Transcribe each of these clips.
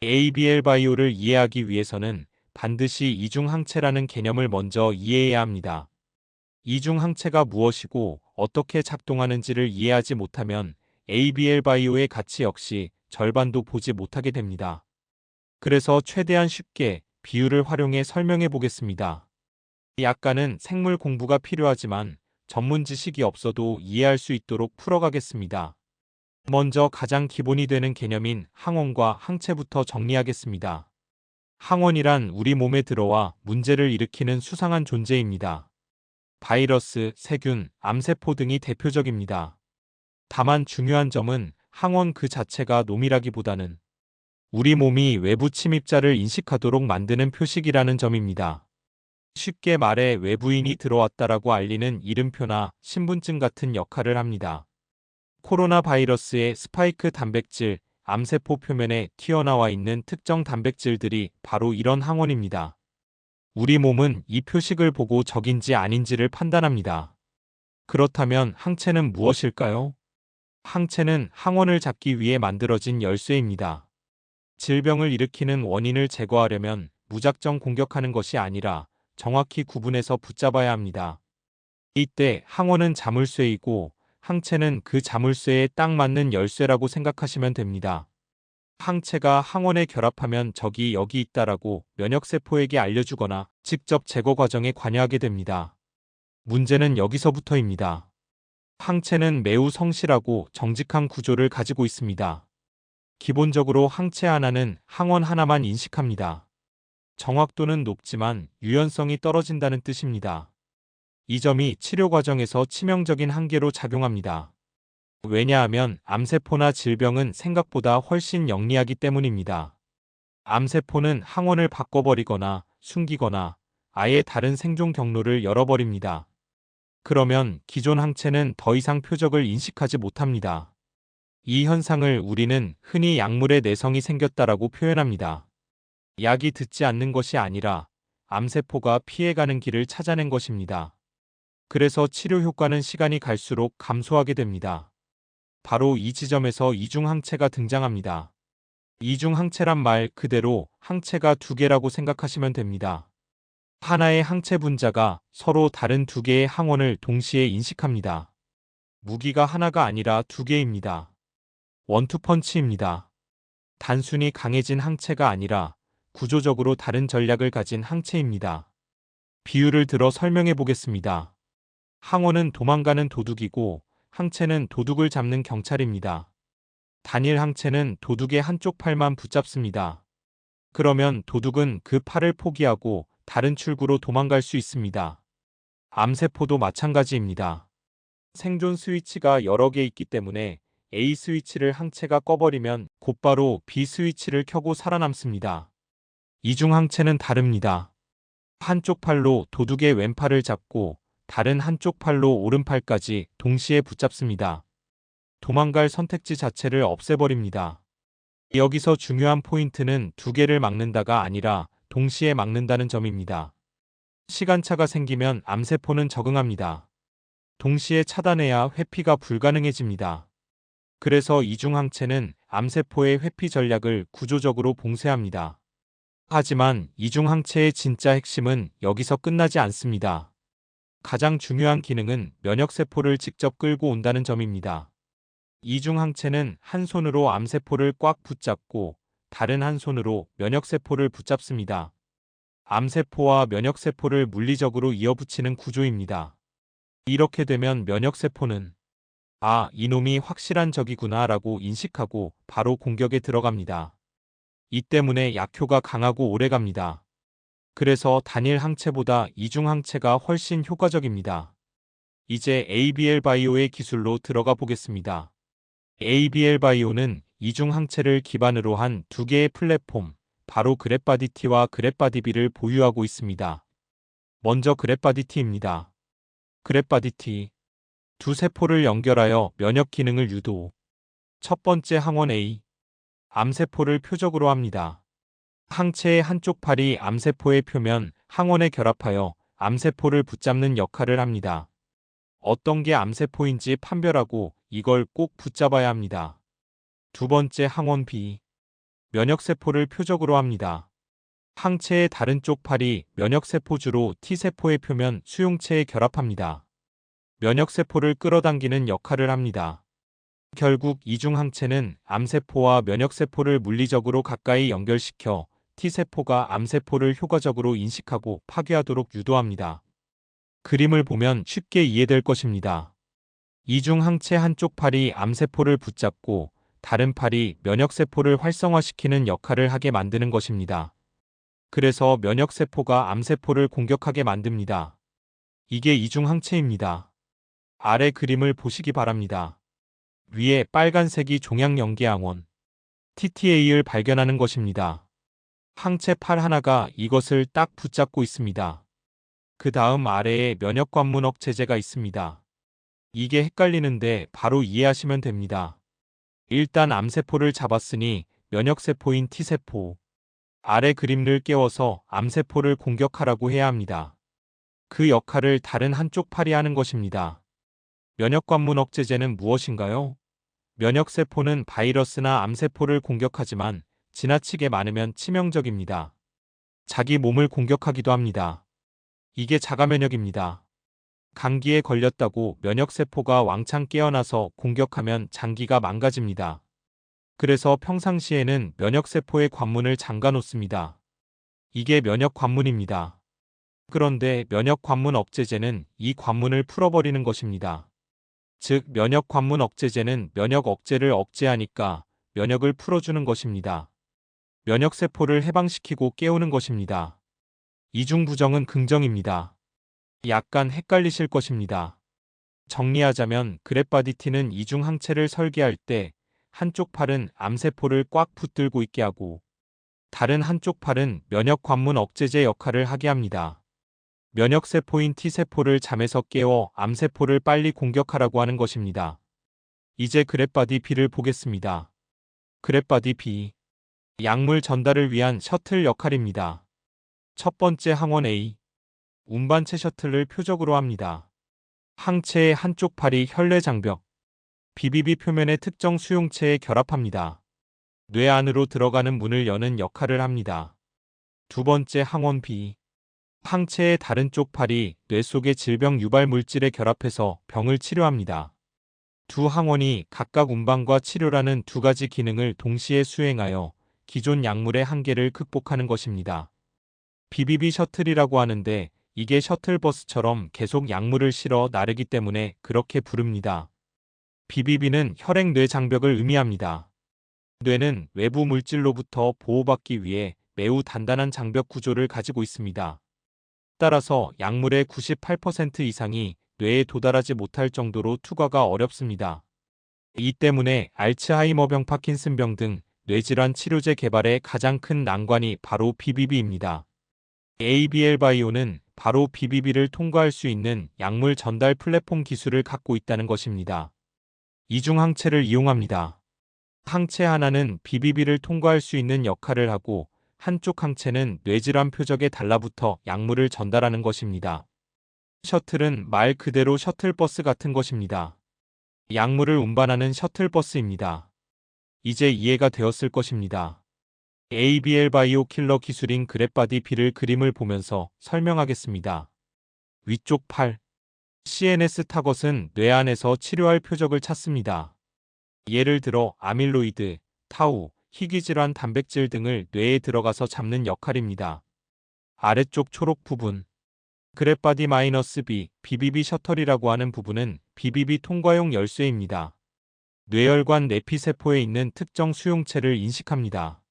ABL 바이오를 이해하기 위해서는 반드시 이중항체라는 개념을 먼저 이해해야 합니다. 이중항체가 무엇이고 어떻게 작동하는지를 이해하지 못하면 ABL 바이오의 가치 역시 절반도 보지 못하게 됩니다. 그래서 최대한 쉽게 비유를 활용해 설명해 보겠습니다. 약간은 생물 공부가 필요하지만 전문 지식이 없어도 이해할 수 있도록 풀어가겠습니다. 먼저 가장 기본이 되는 개념인 항원과 항체부터 정리하겠습니다. 항원이란 우리 몸에 들어와 문제를 일으키는 수상한 존재입니다. 바이러스, 세균, 암세포 등이 대표적입니다. 다만 중요한 점은 항원 그 자체가 놈이라기보다는 우리 몸이 외부 침입자를 인식하도록 만드는 표식이라는 점입니다. 쉽게 말해 외부인이 들어왔다라고 알리는 이름표나 신분증 같은 역할을 합니다. 코로나 바이러스의 스파이크 단백질, 암세포 표면에 튀어나와 있는 특정 단백질들이 바로 이런 항원입니다. 우리 몸은 이 표식을 보고 적인지 아닌지를 판단합니다. 그렇다면 항체는 무엇일까요? 항체는 항원을 잡기 위해 만들어진 열쇠입니다. 질병을 일으키는 원인을 제거하려면 무작정 공격하는 것이 아니라 정확히 구분해서 붙잡아야 합니다. 이때 항원은 자물쇠이고 항체는 그 자물쇠에 딱 맞는 열쇠라고 생각하시면 됩니다. 항체가 항원에 결합하면 적이 여기 있다라고 면역세포에게 알려주거나 직접 제거 과정에 관여하게 됩니다. 문제는 여기서부터입니다. 항체는 매우 성실하고 정직한 구조를 가지고 있습니다. 기본적으로 항체 하나는 항원 하나만 인식합니다. 정확도는 높지만 유연성이 떨어진다는 뜻입니다. 이 점이 치료 과정에서 치명적인 한계로 작용합니다. 왜냐하면 암세포나 질병은 생각보다 훨씬 영리하기 때문입니다. 암세포는 항원을 바꿔버리거나 숨기거나 아예 다른 생존 경로를 열어버립니다. 그러면 기존 항체는 더 이상 표적을 인식하지 못합니다. 이 현상을 우리는 흔히 약물의 내성이 생겼다라고 표현합니다. 약이 듣지 않는 것이 아니라 암세포가 피해가는 길을 찾아낸 것입니다. 그래서 치료 효과는 시간이 갈수록 감소하게 됩니다. 바로 이 지점에서 이중항체가 등장합니다. 이중항체란 말 그대로 항체가 두 개라고 생각하시면 됩니다. 하나의 항체 분자가 서로 다른 두 개의 항원을 동시에 인식합니다. 무기가 하나가 아니라 두 개입니다. 원투펀치입니다. 단순히 강해진 항체가 아니라 구조적으로 다른 전략을 가진 항체입니다. 비유를 들어 설명해 보겠습니다. 항원은 도망가는 도둑이고 항체는 도둑을 잡는 경찰입니다. 단일 항체는 도둑의 한쪽 팔만 붙잡습니다. 그러면 도둑은 그 팔을 포기하고 다른 출구로 도망갈 수 있습니다. 암세포도 마찬가지입니다. 생존 스위치가 여러 개 있기 때문에 A 스위치를 항체가 꺼버리면 곧바로 B 스위치를 켜고 살아남습니다. 이중 항체는 다릅니다. 한쪽 팔로 도둑의 왼팔을 잡고 다른 한쪽 팔로 오른팔까지 동시에 붙잡습니다. 도망갈 선택지 자체를 없애버립니다. 여기서 중요한 포인트는 두 개를 막는다가 아니라 동시에 막는다는 점입니다. 시간차가 생기면 암세포는 적응합니다. 동시에 차단해야 회피가 불가능해집니다. 그래서 이중항체는 암세포의 회피 전략을 구조적으로 봉쇄합니다. 하지만 이중항체의 진짜 핵심은 여기서 끝나지 않습니다. 가장 중요한 기능은 면역세포를 직접 끌고 온다는 점입니다. 이중항체는 한 손으로 암세포를 꽉 붙잡고 다른 한 손으로 면역세포를 붙잡습니다. 암세포와 면역세포를 물리적으로 이어붙이는 구조입니다. 이렇게 되면 면역세포는 이놈이 확실한 적이구나 라고 인식하고 바로 공격에 들어갑니다. 이 때문에 약효가 강하고 오래갑니다. 그래서 단일 항체보다 이중 항체가 훨씬 효과적입니다. 이제 ABL 바이오의 기술로 들어가 보겠습니다. ABL 바이오는 이중 항체를 기반으로 한 두 개의 플랫폼, 바로 그랩바디T와 그랩바디비를 보유하고 있습니다. 먼저 그랩바디T입니다. 그랩바디T. 두 세포를 연결하여 면역 기능을 유도. 첫 번째 항원 A. 암세포를 표적으로 합니다. 항체의 한쪽 팔이 암세포의 표면 항원에 결합하여 암세포를 붙잡는 역할을 합니다. 어떤 게 암세포인지 판별하고 이걸 꼭 붙잡아야 합니다. 두 번째 항원 B. 면역세포를 표적으로 합니다. 항체의 다른 쪽 팔이 면역세포주로 T세포의 표면 수용체에 결합합니다. 면역세포를 끌어당기는 역할을 합니다. 결국 이중항체는 암세포와 면역세포를 물리적으로 가까이 연결시켜 T세포가 암세포를 효과적으로 인식하고 파괴하도록 유도합니다. 그림을 보면 쉽게 이해될 것입니다. 이중항체 한쪽 팔이 암세포를 붙잡고 다른 팔이 면역세포를 활성화시키는 역할을 하게 만드는 것입니다. 그래서 면역세포가 암세포를 공격하게 만듭니다. 이게 이중항체입니다. 아래 그림을 보시기 바랍니다. 위에 빨간색이 종양연계항원 TTA를 발견하는 것입니다. 항체 팔 하나가 이것을 딱 붙잡고 있습니다. 그 다음 아래에 면역관문억 제제가 있습니다. 이게 헷갈리는데 바로 이해하시면 됩니다. 일단 암세포를 잡았으니 면역세포인 T세포. 아래 그림을 깨워서 암세포를 공격하라고 해야 합니다. 그 역할을 다른 한쪽 팔이 하는 것입니다. 면역관문억 제제는 무엇인가요? 면역세포는 바이러스나 암세포를 공격하지만 지나치게 많으면 치명적입니다. 자기 몸을 공격하기도 합니다. 이게 자가면역입니다. 감기에 걸렸다고 면역세포가 왕창 깨어나서 공격하면 장기가 망가집니다. 그래서 평상시에는 면역세포의 관문을 잠가 놓습니다. 이게 면역관문입니다. 그런데 면역관문 억제제는 이 관문을 풀어버리는 것입니다. 즉 면역관문 억제제는 면역 억제를 억제하니까 면역을 풀어주는 것입니다. 면역세포를 해방시키고 깨우는 것입니다. 이중부정은 긍정입니다. 약간 헷갈리실 것입니다. 정리하자면 그랩바디티는 이중항체를 설계할 때 한쪽 팔은 암세포를 꽉 붙들고 있게 하고 다른 한쪽 팔은 면역관문 억제제 역할을 하게 합니다. 면역세포인 T세포를 잠에서 깨워 암세포를 빨리 공격하라고 하는 것입니다. 이제 그랩바디 B를 보겠습니다. 그랩바디 B. 약물 전달을 위한 셔틀 역할입니다. 첫 번째 항원 A. 운반체 셔틀을 표적으로 합니다. 항체의 한쪽 팔이 혈내장벽, BBB 표면의 특정 수용체에 결합합니다. 뇌 안으로 들어가는 문을 여는 역할을 합니다. 두 번째 항원 B. 항체의 다른 쪽 팔이 뇌 속의 질병 유발 물질에 결합해서 병을 치료합니다. 두 항원이 각각 운반과 치료라는 두 가지 기능을 동시에 수행하여 기존 약물의 한계를 극복하는 것입니다. BBB 셔틀이라고 하는데 이게 셔틀버스처럼 계속 약물을 실어 나르기 때문에 그렇게 부릅니다. BBB는 혈액-뇌 장벽을 의미합니다. 뇌는 외부 물질로부터 보호받기 위해 매우 단단한 장벽 구조를 가지고 있습니다. 따라서 약물의 98% 이상이 뇌에 도달하지 못할 정도로 투과가 어렵습니다. 이 때문에 알츠하이머병, 파킨슨병 등 뇌질환 치료제 개발의 가장 큰 난관이 바로 BBB입니다. ABL 바이오는 바로 BBB를 통과할 수 있는 약물 전달 플랫폼 기술을 갖고 있다는 것입니다. 이중항체를 이용합니다. 항체 하나는 BBB를 통과할 수 있는 역할을 하고 한쪽 항체는 뇌질환 표적에 달라붙어 약물을 전달하는 것입니다. 셔틀은 말 그대로 셔틀버스 같은 것입니다. 약물을 운반하는 셔틀버스입니다. 이제 이해가 되었을 것입니다. ABL 바이오 킬러 기술인 그랩바디 B를 그림을 보면서 설명하겠습니다. 위쪽 팔. CNS 타겟은 뇌 안에서 치료할 표적을 찾습니다. 예를 들어 아밀로이드, 타우, 희귀질환 단백질 등을 뇌에 들어가서 잡는 역할입니다. 아래쪽 초록 부분. 그랩바디-B, BBB 셔틀이라고 하는 부분은 BBB 통과용 열쇠입니다. 뇌혈관 내피세포에 있는 특정 수용체를 인식합니다.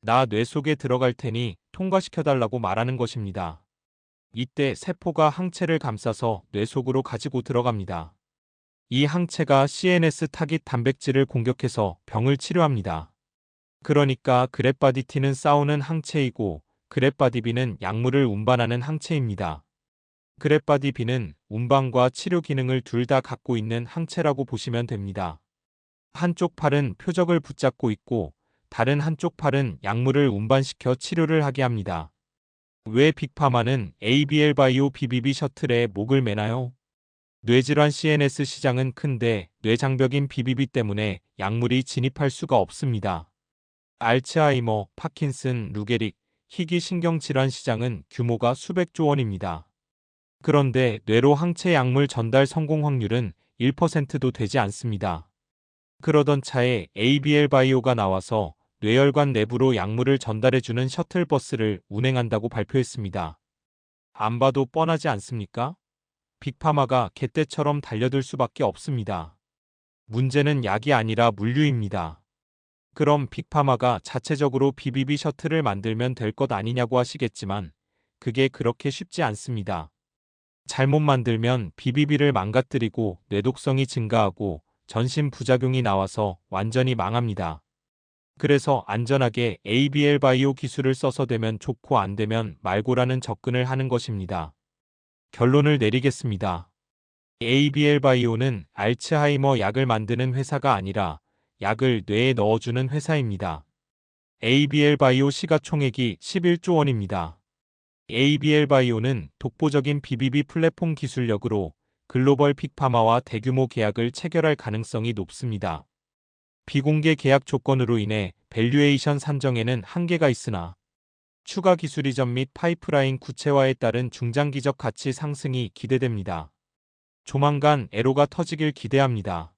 나 뇌 속에 들어갈 테니 통과시켜달라고 말하는 것입니다. 이때 세포가 항체를 감싸서 뇌 속으로 가지고 들어갑니다. 이 항체가 CNS 타깃 단백질을 공격해서 병을 치료합니다. 그러니까 그랩바디 T는 싸우는 항체이고 그랩바디 B는 약물을 운반하는 항체입니다. 그랩바디 B는 운반과 치료 기능을 둘 다 갖고 있는 항체라고 보시면 됩니다. 한쪽 팔은 표적을 붙잡고 있고 다른 한쪽 팔은 약물을 운반시켜 치료를 하게 합니다. 왜 빅파마는 ABL 바이오 BBB 셔틀에 목을 매나요? 뇌질환 CNS 시장은 큰데 뇌장벽인 BBB 때문에 약물이 진입할 수가 없습니다. 알츠하이머, 파킨슨, 루게릭, 희귀 신경질환 시장은 규모가 수백조 원입니다. 그런데 뇌로 항체 약물 전달 성공 확률은 1%도 되지 않습니다. 그러던 차에 ABL 바이오가 나와서 뇌혈관 내부로 약물을 전달해주는 셔틀버스를 운행한다고 발표했습니다. 안 봐도 뻔하지 않습니까? 빅파마가 개떼처럼 달려들 수밖에 없습니다. 문제는 약이 아니라 물류입니다. 그럼 빅파마가 자체적으로 BBB 셔틀을 만들면 될 것 아니냐고 하시겠지만 그게 그렇게 쉽지 않습니다. 잘못 만들면 BBB를 망가뜨리고 뇌독성이 증가하고 전신 부작용이 나와서 완전히 망합니다. 그래서 안전하게 ABL 바이오 기술을 써서 되면 좋고 안 되면 말고라는 접근을 하는 것입니다. 결론을 내리겠습니다. ABL 바이오는 알츠하이머 약을 만드는 회사가 아니라 약을 뇌에 넣어주는 회사입니다. ABL 바이오 시가총액이 11조 원입니다. ABL 바이오는 독보적인 BBB 플랫폼 기술력으로 글로벌 빅파마와 대규모 계약을 체결할 가능성이 높습니다. 비공개 계약 조건으로 인해 밸류에이션 산정에는 한계가 있으나 추가 기술 이전 및 파이프라인 구체화에 따른 중장기적 가치 상승이 기대됩니다. 조만간 애로가 터지길 기대합니다.